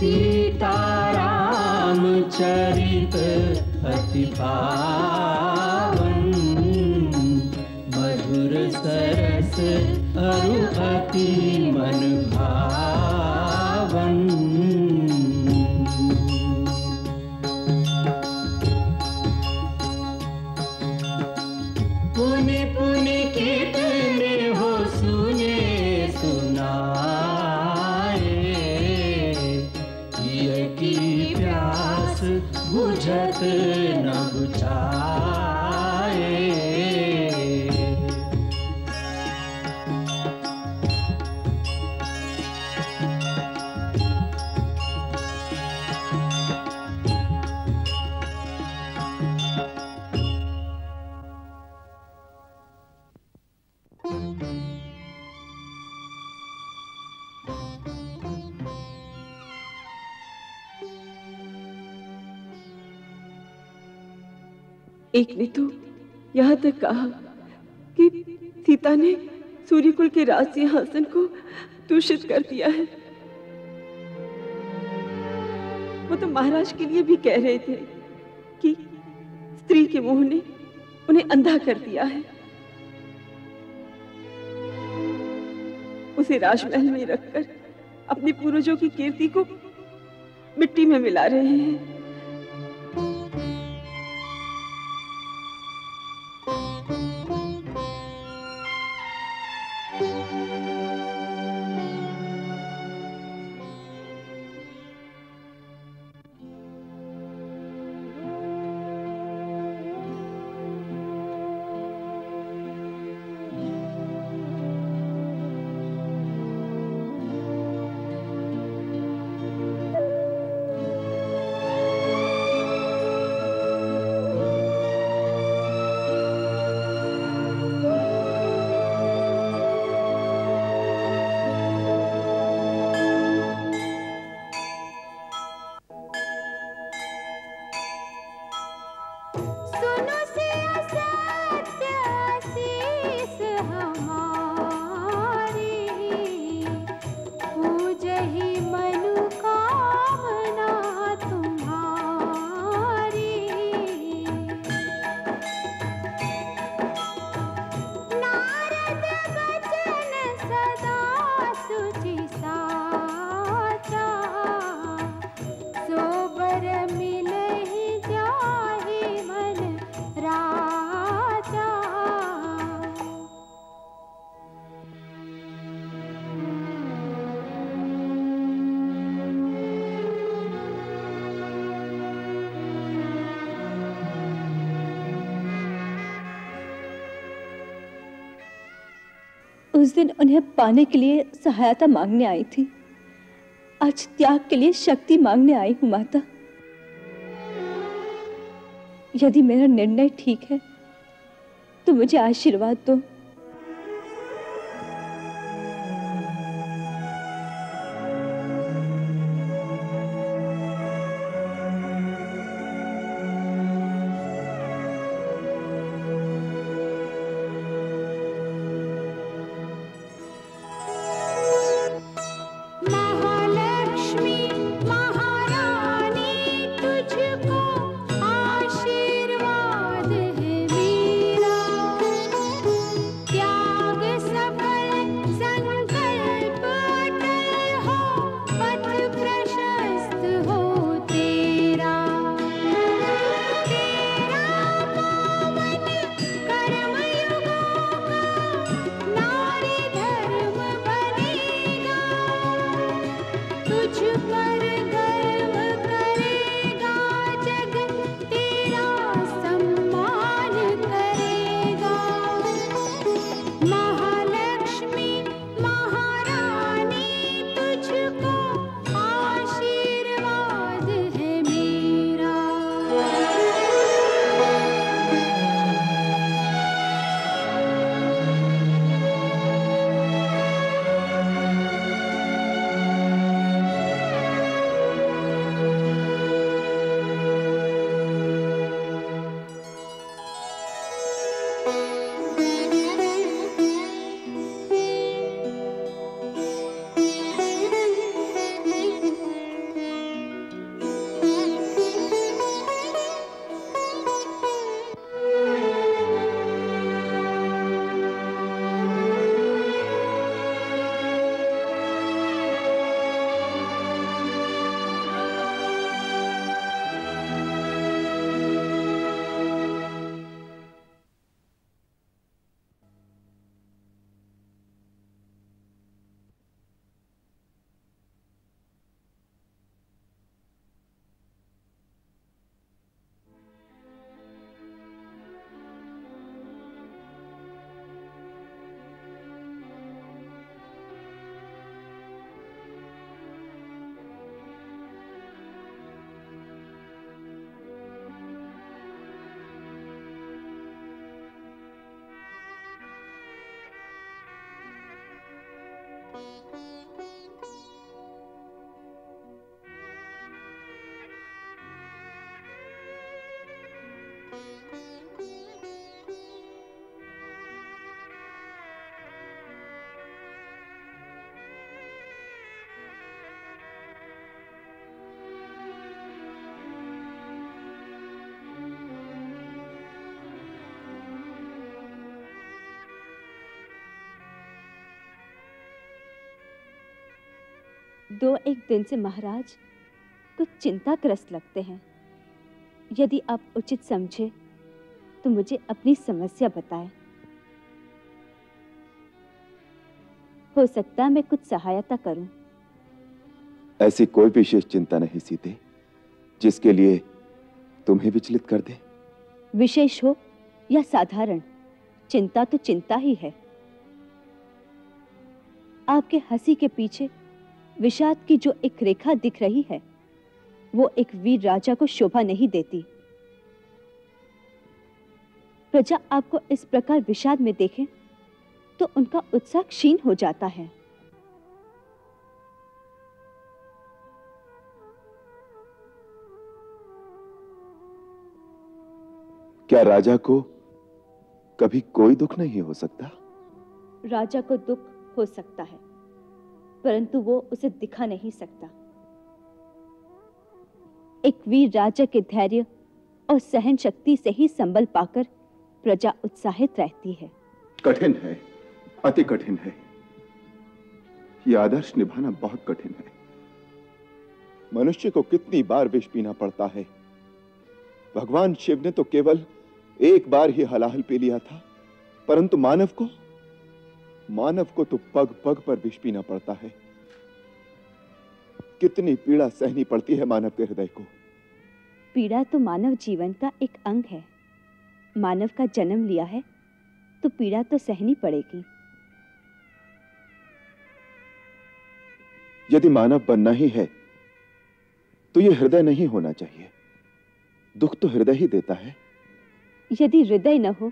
सीताराम चरित अति पावन, मधुर सरस अरु अति मन भावन। पुनि पुनि कितने हो सुने सुनाए, ये की प्यास बुझत न बुझाए। एक ने तो यहाँ तक कहा कि सीता ने सूर्यकुल के राज सिंहासन को दूषित कर दिया है। वो तो महाराज के लिए भी कह रहे थे कि स्त्री के मोह ने उन्हें अंधा कर दिया है। उसे राजमहल में रखकर अपने पूर्वजों की कीर्ति को मिट्टी में मिला रहे हैं। उस दिन उन्हें पाने के लिए सहायता मांगने आई थी, आज त्याग के लिए शक्ति मांगने आई हूं माता। यदि मेरा निर्णय ठीक है तो मुझे आशीर्वाद दो। दो एक दिन से महाराज कुछ चिंताग्रस्त लगते हैं। यदि आप उचित समझे तो मुझे अपनी समस्या बताएं। हो सकता है मैं कुछ सहायता करूं। ऐसी कोई विशेष चिंता नहीं सीते जिसके लिए तुम्हें विचलित कर दे। विशेष हो या साधारण, चिंता तो चिंता ही है। आपके हंसी के पीछे विषाद की जो एक रेखा दिख रही है वो एक वीर राजा को शोभा नहीं देती। प्रजा आपको इस प्रकार विषाद में देखे तो उनका उत्साह क्षीण हो जाता है। क्या राजा को कभी कोई दुख नहीं हो सकता? राजा को दुख हो सकता है परंतु वो उसे दिखा नहीं सकता। एक वीर राजा के धैर्य और सहन शक्ति से ही संबल पाकर प्रजा उत्साहित रहती है। कठिन है, अति कठिन है। यह आदर्श निभाना बहुत कठिन है। मनुष्य को कितनी बार विष पीना पड़ता है। भगवान शिव ने तो केवल एक बार ही हलाहल पी लिया था, परंतु मानव को तो पग पग पर विष पीना पड़ता है। कितनी पीड़ा सहनी पड़ती है मानव के हृदय को। पीड़ा तो मानव जीवन का एक अंग है। मानव का जन्म लिया है तो पीड़ा तो सहनी पड़ेगी। यदि मानव बनना ही है तो यह हृदय नहीं होना चाहिए। दुख तो हृदय ही देता है। यदि हृदय न हो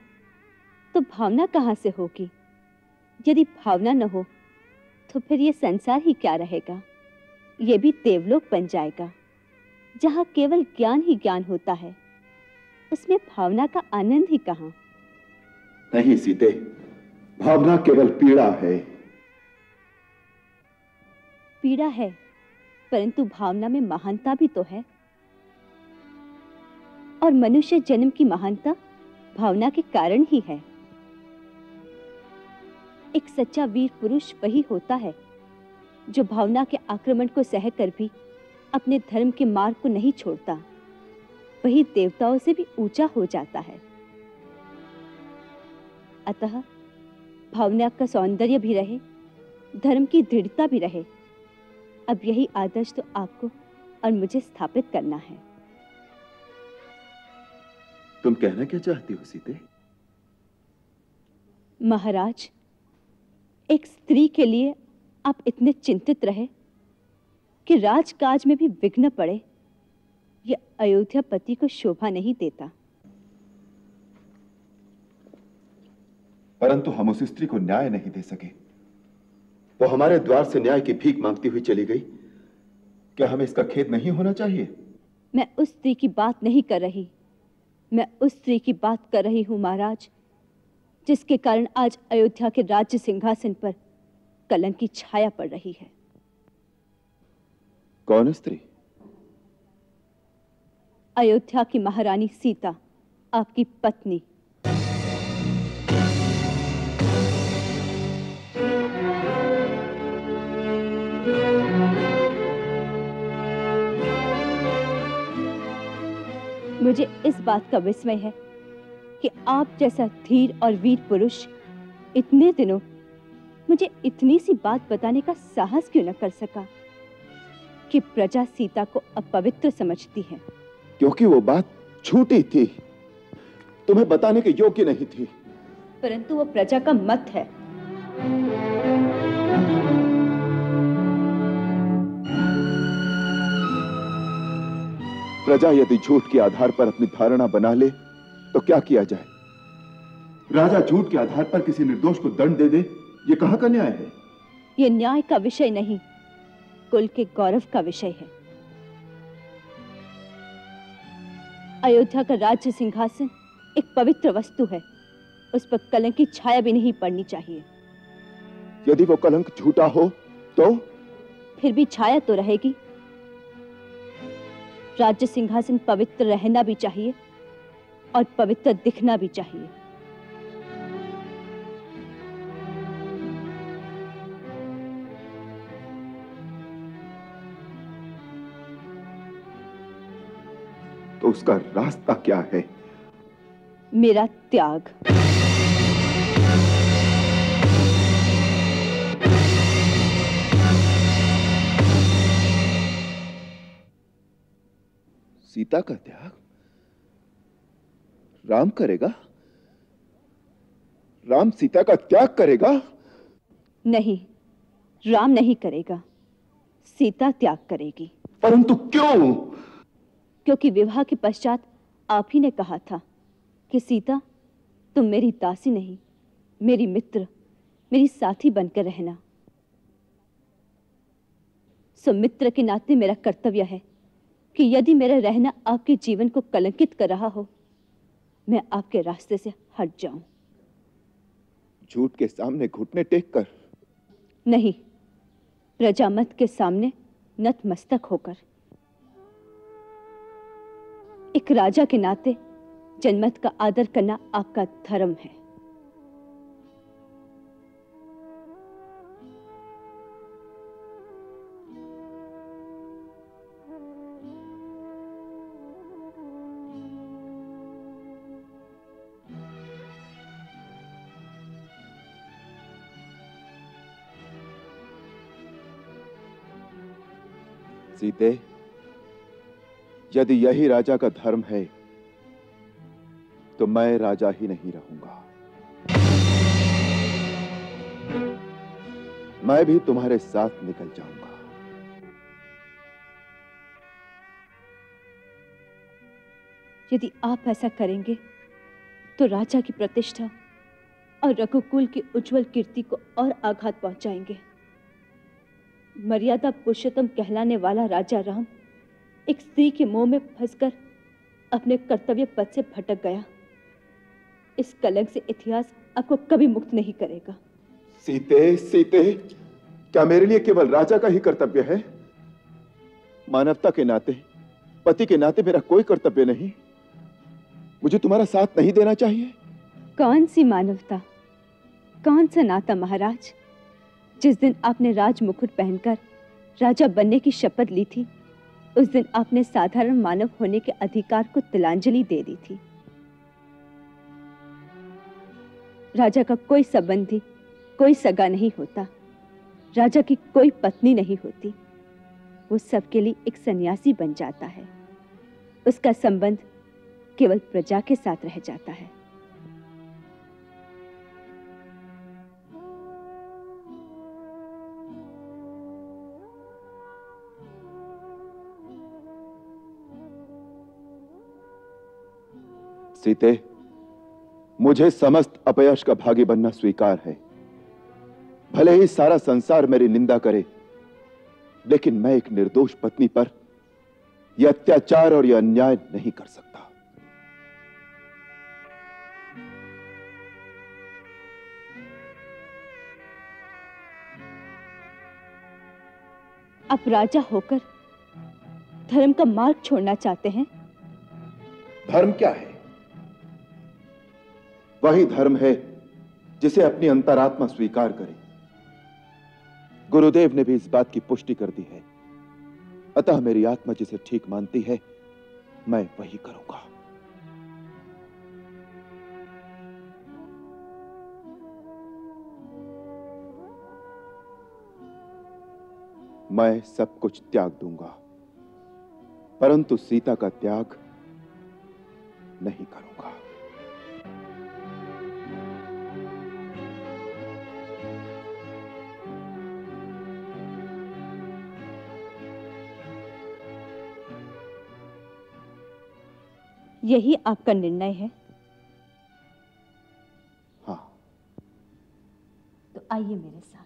तो भावना कहां से होगी? यदि भावना न हो तो फिर यह संसार ही क्या रहेगा? यह भी देवलोक बन जाएगा जहां केवल ज्ञान ही ज्ञान होता है। उसमें भावना का आनंद ही कहां? नहीं सीते, भावना केवल पीड़ा है। पीड़ा है परंतु भावना में महानता भी तो है। और मनुष्य जन्म की महानता भावना के कारण ही है। एक सच्चा वीर पुरुष वही होता है जो भावना के आक्रमण को सहकर भी अपने धर्म के मार्ग को नहीं छोड़ता। वही देवताओं से भी ऊंचा हो जाता है। अतः भावना का सौंदर्य भी रहे, धर्म की दृढ़ता भी रहे। अब यही आदर्श तो आपको और मुझे स्थापित करना है। तुम कहना क्या चाहती हो सीते? महाराज, एक स्त्री के लिए आप इतने चिंतित रहे कि राजकाज में भी विघ्न पड़े, यह अयोध्यापति को शोभा नहीं देता। परंतु हम उस स्त्री को न्याय नहीं दे सके। वो हमारे द्वार से न्याय की भीख मांगती हुई चली गई। क्या हमें इसका खेद नहीं होना चाहिए? मैं उस स्त्री की बात नहीं कर रही। मैं उस स्त्री की बात कर रही हूं महाराज, जिसके कारण आज अयोध्या के राज्य सिंहासन पर कलंक की छाया पड़ रही है। कौन स्त्री? अयोध्या की महारानी सीता, आपकी पत्नी। मुझे इस बात का विस्मय है कि आप जैसा धीर और वीर पुरुष इतने दिनों मुझे इतनी सी बात बताने का साहस क्यों न कर सका कि प्रजा सीता को अपवित्र समझती है। क्योंकि वो बात झूठी थी, तुम्हें बताने के योग्य नहीं थी। परंतु वो प्रजा का मत है। प्रजा यदि झूठ के आधार पर अपनी धारणा बना ले तो क्या किया जाए? राजा झूठ के आधार पर किसी निर्दोष को दंड दे दे, ये कहां का न्याय है? ये न्याय का विषय नहीं, कुल के गौरव का विषय है। अयोध्या का राज्य सिंहासन एक पवित्र वस्तु है, उस पर कलंक की छाया भी नहीं पड़नी चाहिए। यदि वो कलंक झूठा हो तो? फिर भी छाया तो रहेगी। राज्य सिंहासन पवित्र रहना भी चाहिए और पवित्र दिखना भी चाहिए। तो उसका रास्ता क्या है? मेरा त्याग। सीता का त्याग राम करेगा? राम सीता का त्याग करेगा? नहीं, राम नहीं करेगा, सीता त्याग करेगी। परंतु क्यों? क्योंकि विवाह के पश्चात आप ही ने कहा था कि सीता, तुम मेरी दासी नहीं, मेरी मित्र, मेरी साथी बनकर रहना। सो मित्र के नाते मेरा कर्तव्य है कि यदि मेरा रहना आपके जीवन को कलंकित कर रहा हो, मैं आपके रास्ते से हट जाऊं। झूठ के सामने घुटने टेक कर? नहीं, प्रजामत के सामने नतमस्तक होकर। एक राजा के नाते जनमत का आदर करना आपका धर्म है। सीते, यदि यही राजा का धर्म है तो मैं राजा ही नहीं रहूंगा। मैं भी तुम्हारे साथ निकल जाऊंगा। यदि आप ऐसा करेंगे तो राजा की प्रतिष्ठा और रघुकुल की उज्जवल कीर्ति को और आघात पहुंचाएंगे। मर्यादा पुरुषोत्तम कहलाने वाला राजा राम एक स्त्री के मोह में फंसकर अपने कर्तव्य पथ से भटक गया। इस कलंक से इतिहास आपको कभी मुक्त नहीं करेगा। सीते, सीते, क्या मेरे लिए केवल राजा का ही कर्तव्य है? मानवता के नाते, पति के नाते मेरा कोई कर्तव्य नहीं? मुझे तुम्हारा साथ नहीं देना चाहिए? कौन सी मानवता, कौन सा नाता महाराज? जिस दिन आपने राज मुकुट पहनकर राजा बनने की शपथ ली थी, उस दिन आपने साधारण मानव होने के अधिकार को तिलांजलि दे दी थी। राजा का कोई संबंधी, कोई सगा नहीं होता, राजा की कोई पत्नी नहीं होती। वो सबके लिए एक सन्यासी बन जाता है। उसका संबंध केवल प्रजा के साथ रह जाता है। सीते, मुझे समस्त अपयश का भागी बनना स्वीकार है। भले ही सारा संसार मेरी निंदा करे, लेकिन मैं एक निर्दोष पत्नी पर यह अत्याचार और यह अन्याय नहीं कर सकता। आप राजा होकर धर्म का मार्ग छोड़ना चाहते हैं? धर्म क्या है? वही धर्म है जिसे अपनी अंतरात्मा स्वीकार करे। गुरुदेव ने भी इस बात की पुष्टि कर दी है। अतः मेरी आत्मा जिसे ठीक मानती है, मैं वही करूंगा। मैं सब कुछ त्याग दूंगा, परंतु सीता का त्याग नहीं करूंगा। यही आपका निर्णय है? हाँ। तो आइए मेरे साथ।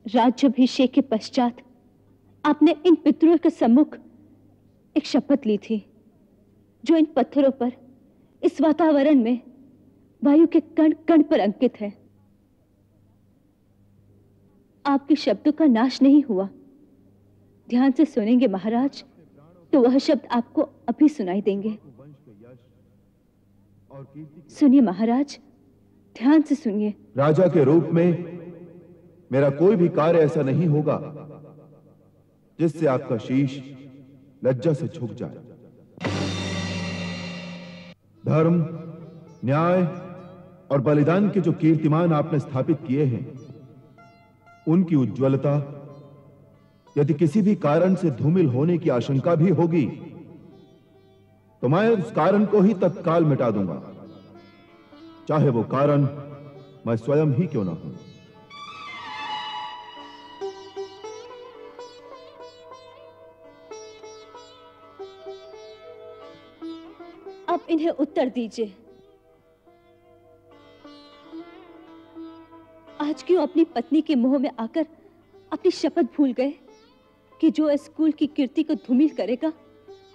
राज्याभिषेक के पश्चात आपने इन पितरों के सम्मुख एक शपथ ली थी, जो इन पत्थरों पर, इस वातावरण में वायु के कण कण पर अंकित है। आपके शब्दों का नाश नहीं हुआ। ध्यान से सुनेंगे महाराज, तो वह शब्द आपको अभी सुनाई देंगे। सुनिए महाराज, ध्यान से सुनिए। राजा के रूप में मेरा कोई भी कार्य ऐसा नहीं होगा जिससे आपका शीश लज्जा से झुक जाए। धर्म, न्याय और बलिदान के जो कीर्तिमान आपने स्थापित किए हैं, उनकी उज्ज्वलता यदि किसी भी कारण से धूमिल होने की आशंका भी होगी तो मैं उस कारण को ही तत्काल मिटा दूंगा, चाहे वो कारण मैं स्वयं ही क्यों ना हूं। अब इन्हें उत्तर दीजिए। आज क्यों अपनी पत्नी के मुंह में आकर अपनी शपथ भूल गए कि जो स्कूल की कीर्ति को धूमिल करेगा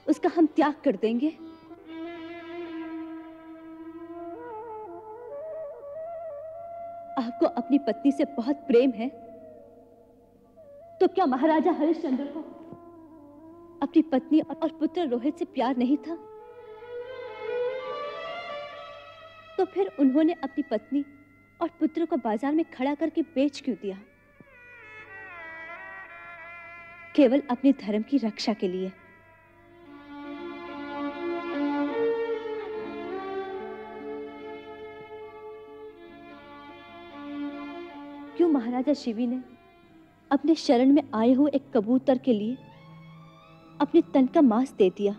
उसका हम त्याग कर देंगे? आपको अपनी पत्नी से बहुत प्रेम है, तो क्या महाराजा हरिश्चंद्र को अपनी पत्नी और पुत्र रोहित से प्यार नहीं था? तो फिर उन्होंने अपनी पत्नी और पुत्र को बाजार में खड़ा करके बेच क्यों दिया? केवल अपने धर्म की रक्षा के लिए। क्यों महाराजा शिवी ने अपने शरण में आए हुए एक कबूतर के लिए अपने तन का मांस दे दिया?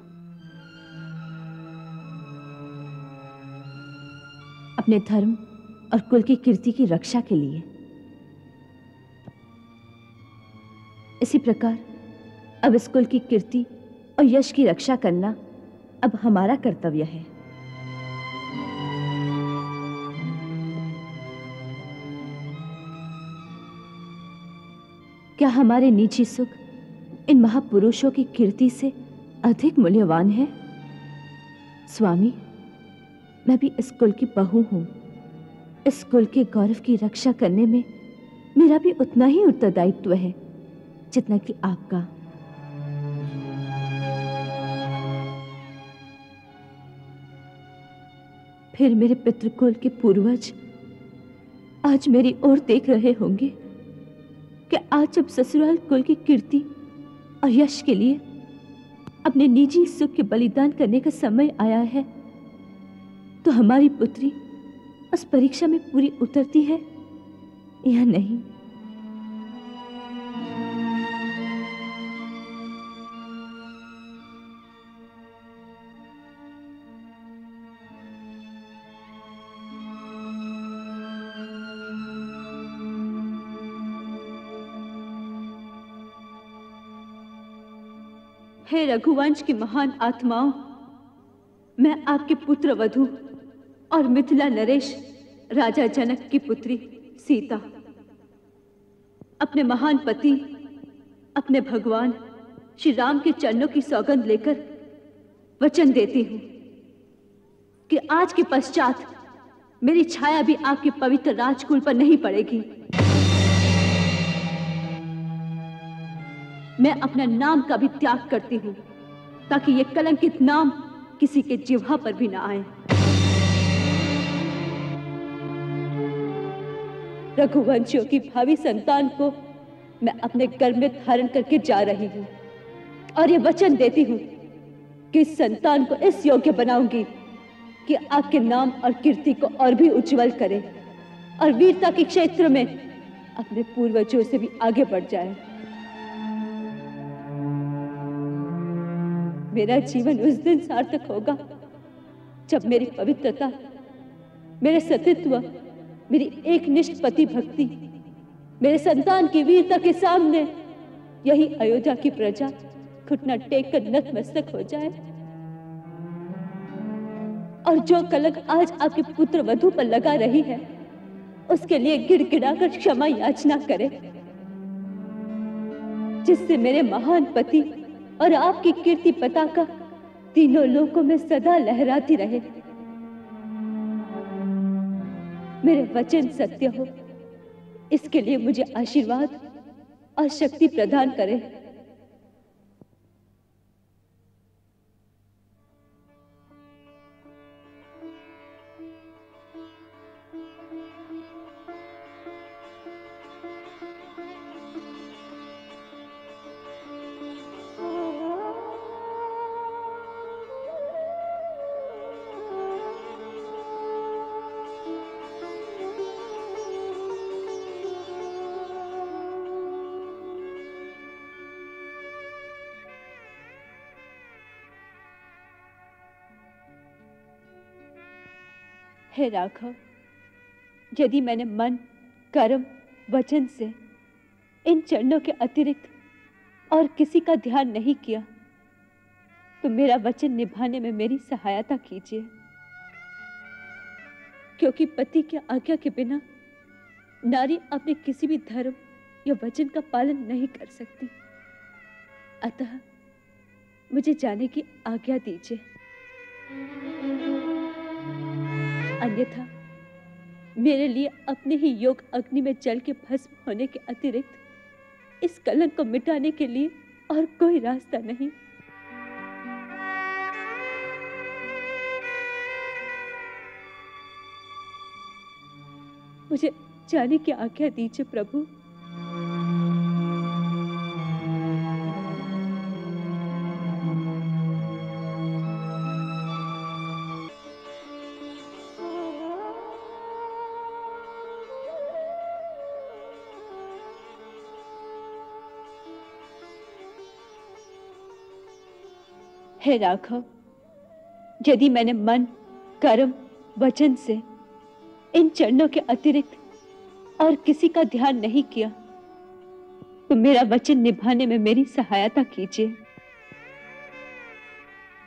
अपने धर्म और कुल की कीर्ति की रक्षा के लिए। इसी प्रकार अब इस कुल की कीर्ति और यश की रक्षा करना अब हमारा कर्तव्य है। क्या हमारे निजी सुख इन महापुरुषों की कीर्ति से अधिक मूल्यवान है? स्वामी, मैं भी इस कुल की बहू हूं। इस कुल के गौरव की रक्षा करने में मेरा भी उतना ही उत्तरदायित्व है जितना कि आपका। फिर मेरे पितृकुल के पूर्वज आज मेरी ओर देख रहे होंगे कि आज जब ससुराल कुल की कीर्ति और यश के लिए अपने निजी सुख के बलिदान करने का समय आया है, तो हमारी पुत्री उस परीक्षा में पूरी उतरती है या नहीं? हे रघुवंश की महान आत्माओं, मैं आपके पुत्र वधू और मिथिला नरेश राजा जनक की पुत्री सीता अपने महान पति, अपने भगवान श्री राम के चरणों की सौगंध लेकर वचन देती हूं कि आज के पश्चात मेरी छाया भी आपके पवित्र राजकुल पर नहीं पड़ेगी। मैं अपना नाम का भी त्याग करती हूं ताकि ये कलंकित नाम किसी के जिह्वा पर भी ना आए। रघुवंशियों की भावी संतान को मैं अपने गर्भ में धारण करके जा रही हूं और ये वचन देती हूं कि इस संतान को इस योग्य बनाऊंगी कि आपके नाम और कीर्ति को और भी उज्जवल करे और वीरता के क्षेत्र में अपने पूर्वजों से भी आगे बढ़ जाए। मेरा जीवन उस दिन सार्थक होगा जब मेरी पवित्रता, मेरे सतीत्व, मेरी एकनिष्ठ पति भक्ति, मेरे संतान की वीरता के सामने यही अयोध्या की प्रजा घुटना टेक कर नतमस्तक हो जाए और जो कलंक आज आपके पुत्र वधू पर लगा रही है उसके लिए गिड़गिड़ाकर क्षमा याचना करे जिससे मेरे महान पति और आपकी कीर्ति पताका तीनों लोकों में सदा लहराती रहे। मेरे वचन सत्य हो, इसके लिए मुझे आशीर्वाद और शक्ति प्रदान करें। हे राघव, यदि मैंने मन, कर्म, वचन से इन चरणों के अतिरिक्त और किसी का ध्यान नहीं किया, तो मेरा वचन निभाने में मेरी सहायता कीजिए। क्योंकि पति की आज्ञा के बिना नारी अपने किसी भी धर्म या वचन का पालन नहीं कर सकती। अतः मुझे जाने की आज्ञा दीजिए, अन्यथा मेरे लिए अपने ही योग अग्नि में जल के भस्म होने के अतिरिक्त इस कलंक को मिटाने के लिए और कोई रास्ता नहीं। मुझे जाने की आज्ञा दीजिए प्रभु। हे राघव, यदि मैंने मन, कर्म, वचन से इन चरणों के अतिरिक्त और किसी का ध्यान नहीं किया, तो मेरा वचन निभाने में मेरी सहायता कीजिए।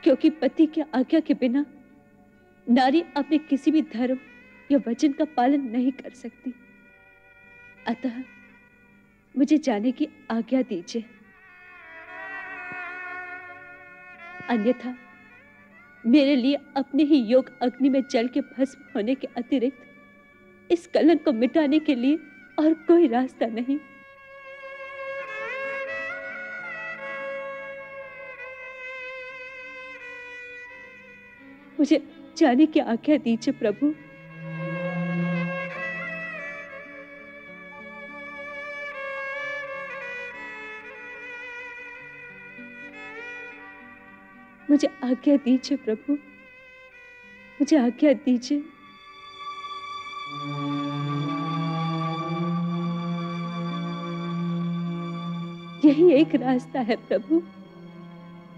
क्योंकि पति की आज्ञा के बिना नारी अपने किसी भी धर्म या वचन का पालन नहीं कर सकती। अतः मुझे जाने की आज्ञा दीजिए, अन्यथा मेरे लिए अपने ही योग अग्नि में जल के भस्म होने के अतिरिक्त इस कलंक को मिटाने के लिए और कोई रास्ता नहीं। मुझे जाने की आज्ञा दीजिए प्रभु। मुझे आज्ञा दीजिए प्रभु, मुझे आज्ञा दीजिए। यही एक रास्ता है प्रभु,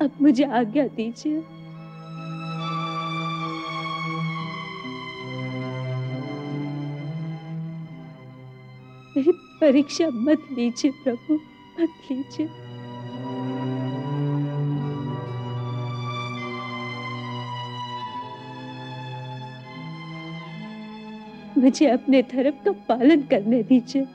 अब मुझे आज्ञा दीजिए। मेरी परीक्षा मत लीजिए प्रभु, मत लीजिए। मुझे अपने धर्म का पालन करने दीजिए।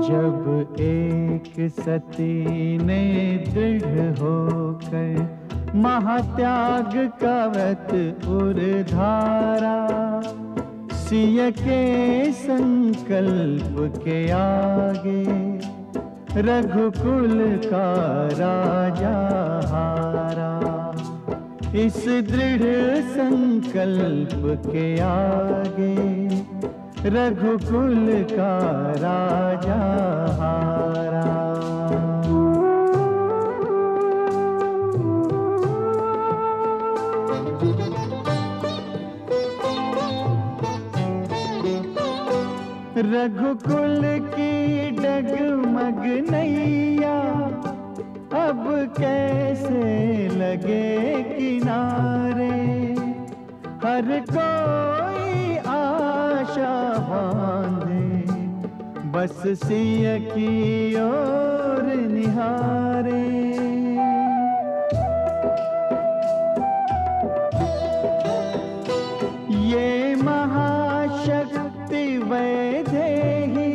जब एक सती ने दृढ़ होकर महात्याग का व्रत उर्धारा, सिय के संकल्प के आगे रघुकुल का राजा हारा। इस दृढ़ संकल्प के आगे रघुकुल का राजा हारा। रघुकुल की डगमग नैया अब कैसे लगे किनारे, हर कोई आशा बांधे, बस सिया की ओर निहारे। ये महाशक्ति वैदेही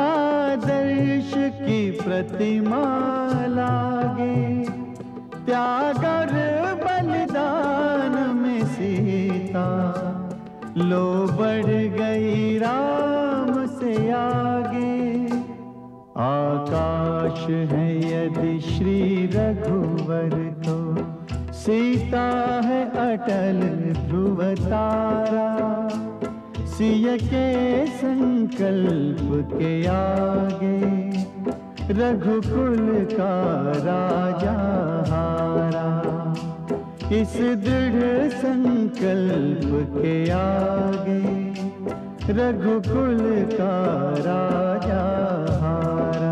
आदर्श की प्रतिमा लागे, त्याग और बलिदान में सीता लो बढ़ गई राम से आगे। आकाश है यदि श्री रघुवर तो सीता है अटल ध्रुव तारा। सिया के संकल्प के आगे रघुकुल का राजा हारा। इस दृढ़ संकल्प के आगे रघुकुल का राजा हारा।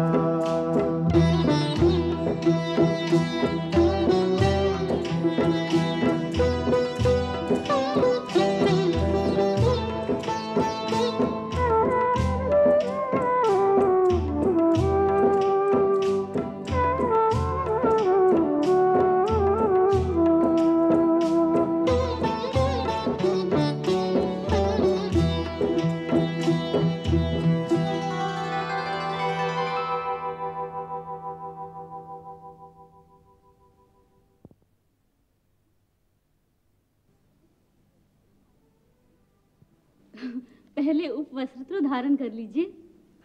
पहले उपवस्त्र तो धारण कर लीजिए।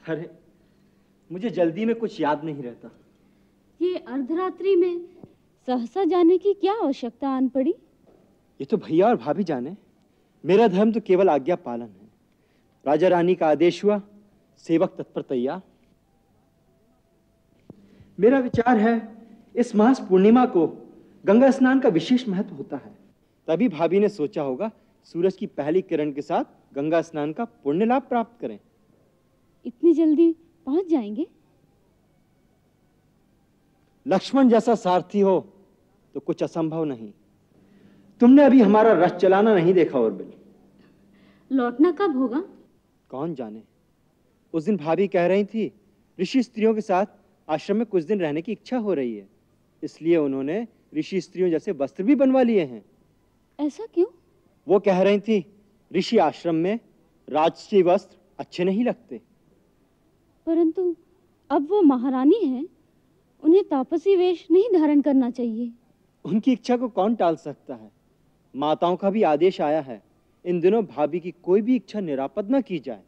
अरे मुझे जल्दी में कुछ याद नहीं रहता। ये अर्धरात्रि में सहसा जाने की क्या आवश्यकता आन पड़ी? ये तो भैया और भाभी जाने, मेरा धर्म तो केवल आज्ञा पालन है। राजा रानी का आदेश हुआ, सेवक तत्पर तैयार। मेरा विचार है इस मास पूर्णिमा को गंगा स्नान का विशेष महत्व होता है, तभी भाभी ने सोचा होगा सूरज की पहली किरण के साथ गंगा स्नान का पुण्य लाभ प्राप्त करें। इतनी जल्दी पहुंच जाएंगे? लक्ष्मण जैसा सारथी हो तो कुछ असंभव नहीं। तुमने अभी हमारा रथ चलाना नहीं देखा उर्मिल। लौटना कब होगा? कौन जाने। उस दिन भाभी कह रही थी ऋषि स्त्रियों के साथ आश्रम में कुछ दिन रहने की इच्छा हो रही है, इसलिए उन्होंने ऋषि स्त्रियों जैसे वस्त्र भी बनवा लिए हैं। ऐसा क्यों? वो कह रही थी ऋषि आश्रम में राजसी वस्त्र अच्छे नहीं लगते। परंतु अब वो महारानी हैं, उन्हें तापसी वेश नहीं धारण करना चाहिए। उनकी इच्छा को कौन टाल सकता है। माताओं का भी आदेश आया है इन दिनों भाभी की कोई भी इच्छा निरापद न की जाए।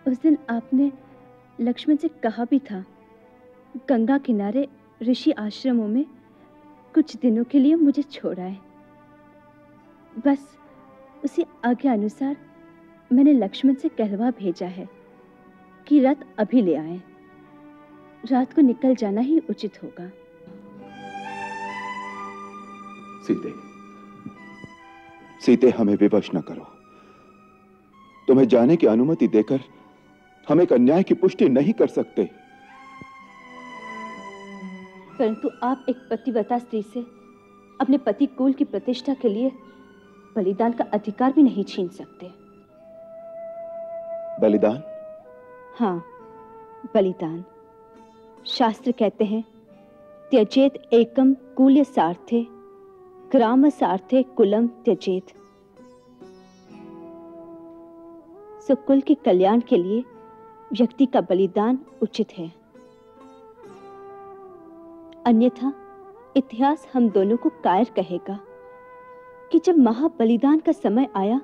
उस दिन आपने लक्ष्मण से कहा भी था गंगा किनारे ऋषि आश्रमों में कुछ दिनों के लिए मुझे छोड़ाए। बस उसी आज्ञा अनुसार मैंने लक्ष्मण से कहलवा भेजा है कि रथ अभी ले आए। रात को निकल जाना ही उचित होगा। सीते, सीते हमें विवश न करो। तुम्हें जाने की अनुमति देकर हम एक अन्याय की पुष्टि नहीं कर सकते। परंतु आप एक पतिव्रता स्त्री से अपने पति कुल की प्रतिष्ठा के लिए बलिदान का अधिकार भी नहीं छीन सकते। बलिदान? हाँ, बलिदान। शास्त्र कहते हैं त्यजेत एकम कुल्य सार्थे ग्राम सार्थे कुलम त्यजेत। सो कुल के कल्याण के लिए व्यक्ति का बलिदान उचित है। अन्यथा इतिहास हम दोनों को कायर कहेगा कि जब महाबलिदान का समय आया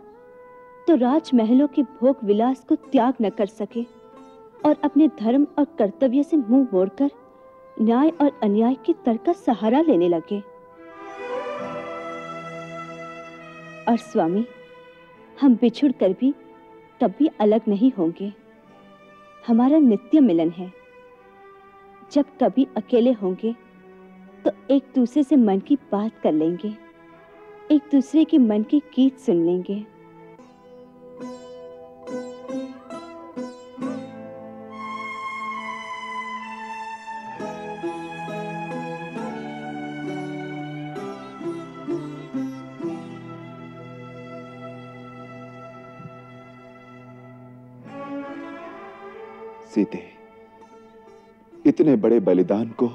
तो राजमहलों के भोग विलास को त्याग न कर सके और अपने धर्म और कर्तव्य से मुंह मोड़कर न्याय और अन्याय के तर्क का सहारा लेने लगे। और स्वामी, हम बिछुड़ कर भी कभी अलग नहीं होंगे। हमारा नित्य मिलन है। जब कभी अकेले होंगे तो एक दूसरे से मन की बात कर लेंगे, एक दूसरे के मन की गीत सुन लेंगे। सीते, इतने बड़े बलिदान को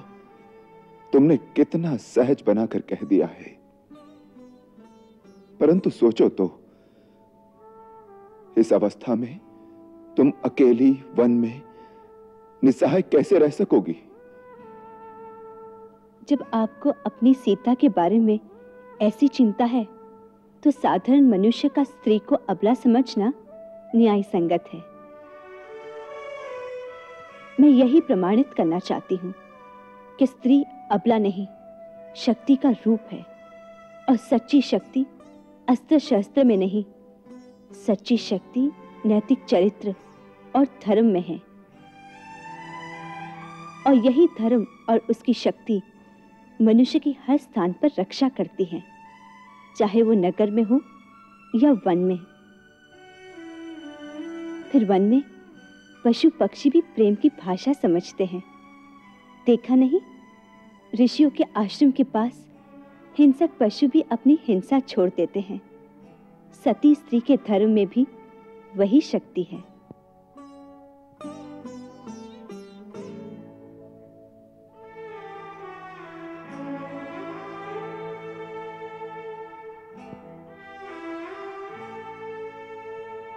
तुमने कितना सहज बनाकर कह दिया है, परंतु सोचो तो, इस अवस्था में तुम अकेली वन में निस्सहाय कैसे रह सकोगी? जब आपको अपनी सीता के बारे में ऐसी चिंता है तो साधारण मनुष्य का स्त्री को अबला समझना न्याय संगत है। मैं यही प्रमाणित करना चाहती हूँ कि स्त्री अबला नहीं, शक्ति का रूप है, और सच्ची शक्ति अस्त्र शस्त्र में नहीं, सच्ची शक्ति नैतिक चरित्र और धर्म में है। और यही धर्म और उसकी शक्ति मनुष्य की हर स्थान पर रक्षा करती है, चाहे वो नगर में हो या वन में। फिर वन में पशु पक्षी भी प्रेम की भाषा समझते हैं। देखा नहीं, ऋषियों के आश्रम के पास हिंसक पशु भी अपनी हिंसा छोड़ देते हैं। सती स्त्री के धर्म में भी वही शक्ति है।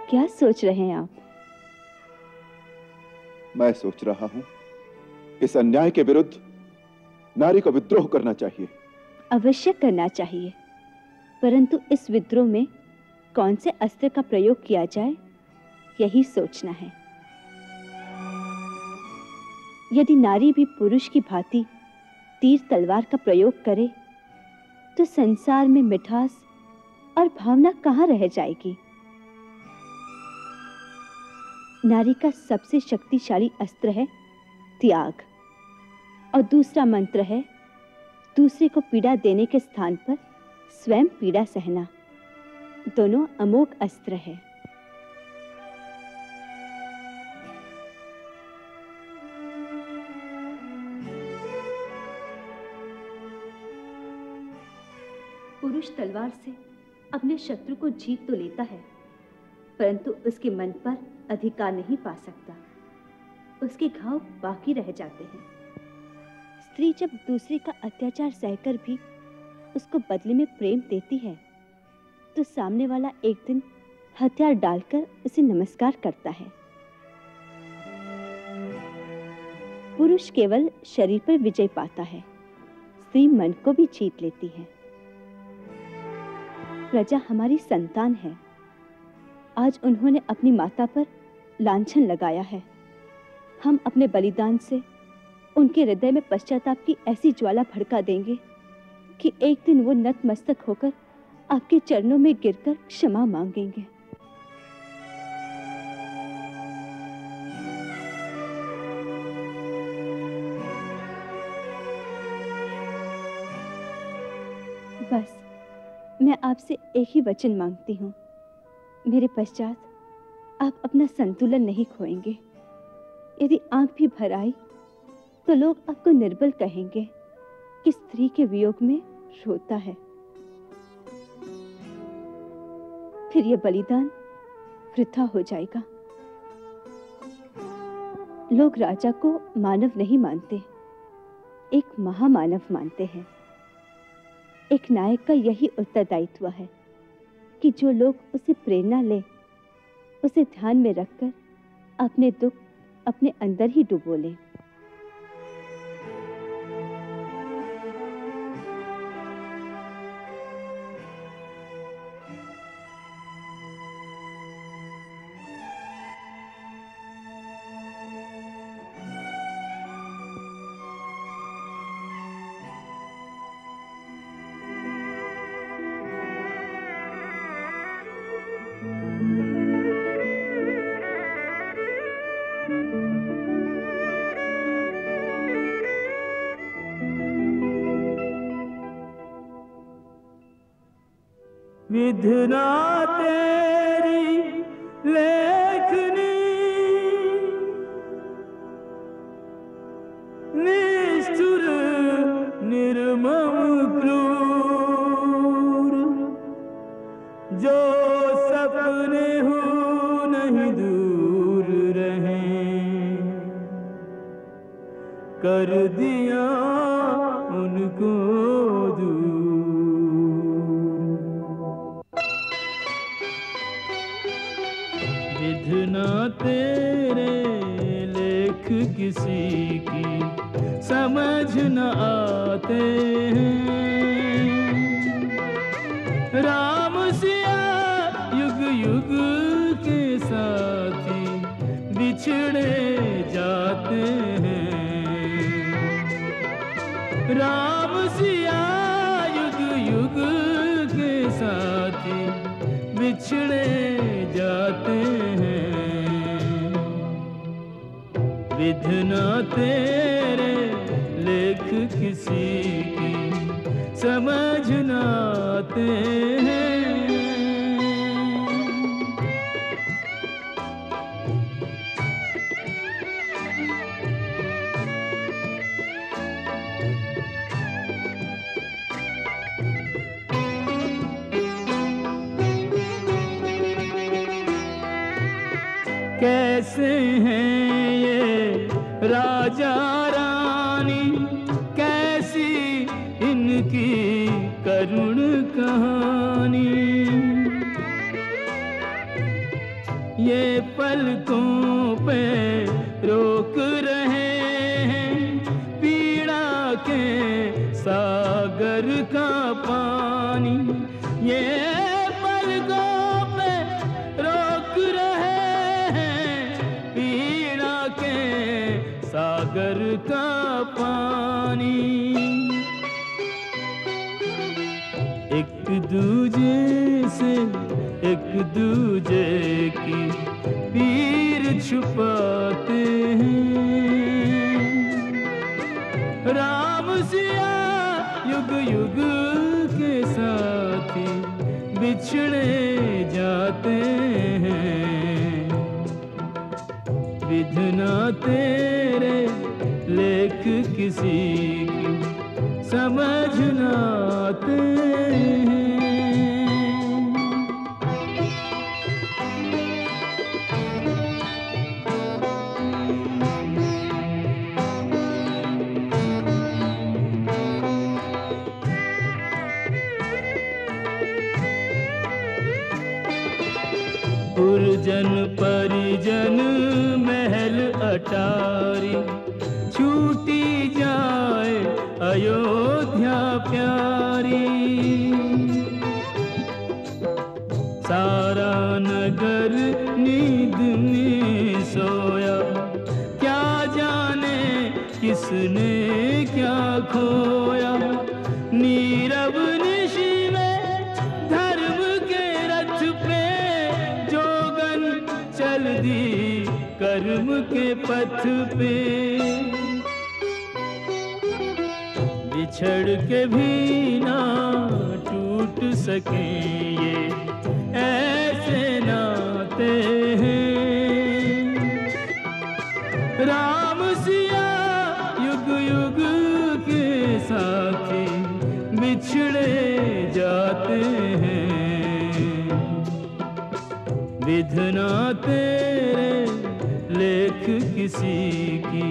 क्या सोच रहे हैं आप? मैं सोच रहा हूं, इस अन्याय के विरुद्ध नारी को विद्रोह करना चाहिए। अवश्य करना चाहिए, परंतु इस विद्रोह में कौन से अस्त्र का प्रयोग किया जाए, यही सोचना है। यदि नारी भी पुरुष की भांति तीर तलवार का प्रयोग करे तो संसार में मिठास और भावना कहाँ रह जाएगी। नारी का सबसे शक्तिशाली अस्त्र है त्याग, और दूसरा मंत्र है दूसरे को पीड़ा देने के स्थान पर स्वयं पीड़ा सहना। दोनों अमोघ अस्त्र है। पुरुष तलवार से अपने शत्रु को जीत तो लेता है, परंतु उसके मन पर अधिकार नहीं पा सकता। उसके घाव बाकी रह जाते हैं। स्त्री जब दूसरे का अत्याचार सहकर भी उसको बदले में प्रेम देती है तो सामने वाला एक दिन हथियार डालकर उसे नमस्कार करता है। पुरुष केवल शरीर पर विजय पाता है, स्त्री मन को भी जीत लेती है। प्रजा हमारी संतान है। आज उन्होंने अपनी माता पर लांछन लगाया है। हम अपने बलिदान से उनके हृदय में पश्चाताप की ऐसी ज्वाला भड़का देंगे कि एक दिन वो नतमस्तक होकर आपके चरणों में गिरकर क्षमा मांगेंगे। बस मैं आपसे एक ही वचन मांगती हूँ, मेरे पश्चात आप अपना संतुलन नहीं खोएंगे। यदि आंख भी भर आई तो लोग आपको निर्बल कहेंगे कि स्त्री के वियोग में रोता है। फिर यह बलिदान वृथा हो जाएगा। लोग राजा को मानव नहीं मानते, एक महामानव मानते हैं। एक नायक का यही उत्तरदायित्व है कि जो लोग उसे प्रेरणा ले उसे ध्यान में रखकर अपने दुख अपने अंदर ही डुबो ले। विधना तेरी लेखनी निष्ठुर निर्मम क्रूर, जो सपने हो नहीं दूर रहे, कर दिया उनको दूर। विधना तेरे लेख किसी की समझ न आते हैं, राम सिया युग युग के साथी बिछड़े जाते हैं, राम सिया युग युग के साथी बिछड़े जाते हैं। विधना तेरे लेख किसी की समझ न आते हैं। कैसे हैं ये राजा रानी, कैसी इनकी करुण कहानी, ये पलकों पे रोक रहे हैं पीड़ा के सागर का पानी, ये पलकों पे रोक रहे सागर का पानी। एक दूजे से एक दूजे की पीर छुपाते हैं, राम सिया युग युग के साथी बिछड़े जाते हैं। विधना तेरे लेख किसी की समझ न आते हैं। पुरजन परिजन महल अटारी, छूटी जाए अयोध्या प्यारी, सारा नगर नींद में सोया, क्या जाने किसने क्या खोया, नीरव निशी में धर्म के रथ पे जोगन चल दी कर्म के पथ पे, बिछड़ के भी ना टूट सके ये ऐसे नाते हैं, राम सिया युग युग के साथी बिछड़े जाते हैं। विधना तेरे लेख किसी की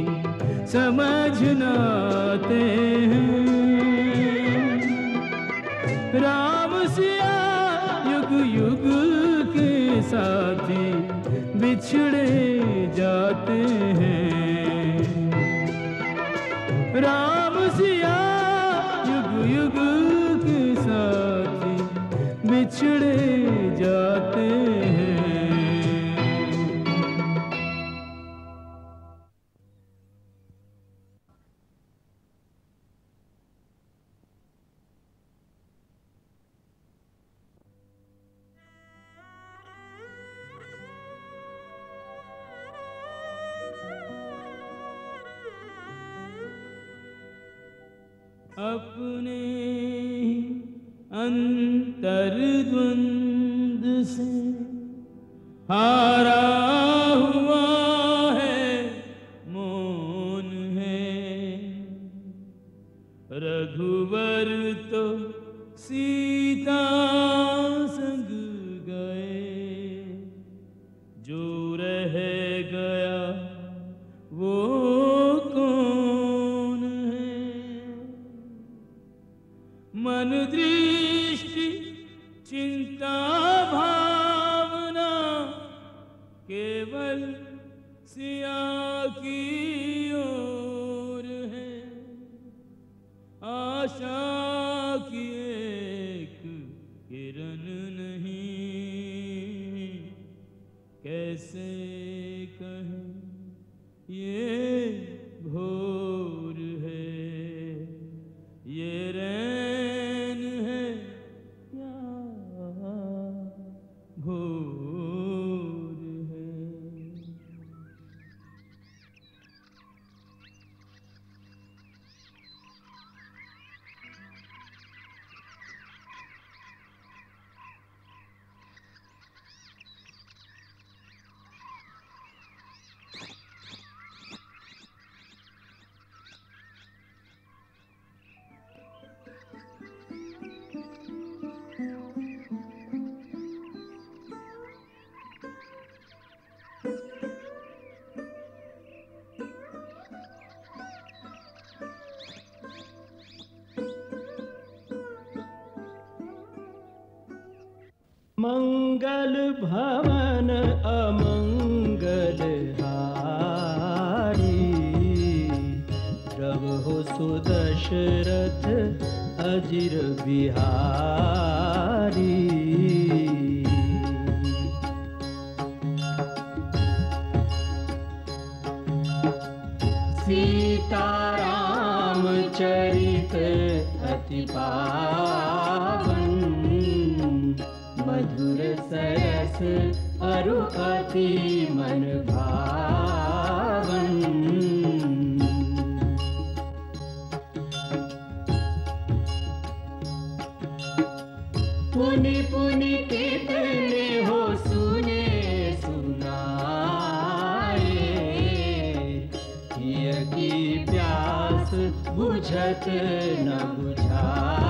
समझ न आते हैं, राम सिया युग युग के साथी बिछड़े जाते हैं। राम सिया युग युग के साथी बिछड़े जाते हैं। अपने अंतर्द्वंद से हारा हुआ है मौन है। रघुवर तो सीता संग गए, जो रह गया वो कौन है। मन दृष्टि चिंता भावना केवल सिया की ओर है। आशा की एक किरण नहीं, कैसे कहें ये भोर है, ये रैन है या भोर है। मंगल भवन अमंगल हारी, प्रभु सुदशरथ अजिर बिहारी। सीताराम चरित अति पावन, मधुर सरस अरु अति मन भावन। पुनि पुनि कितने हो सुने सुनाए, किया की प्यास बुझत न बुझाए।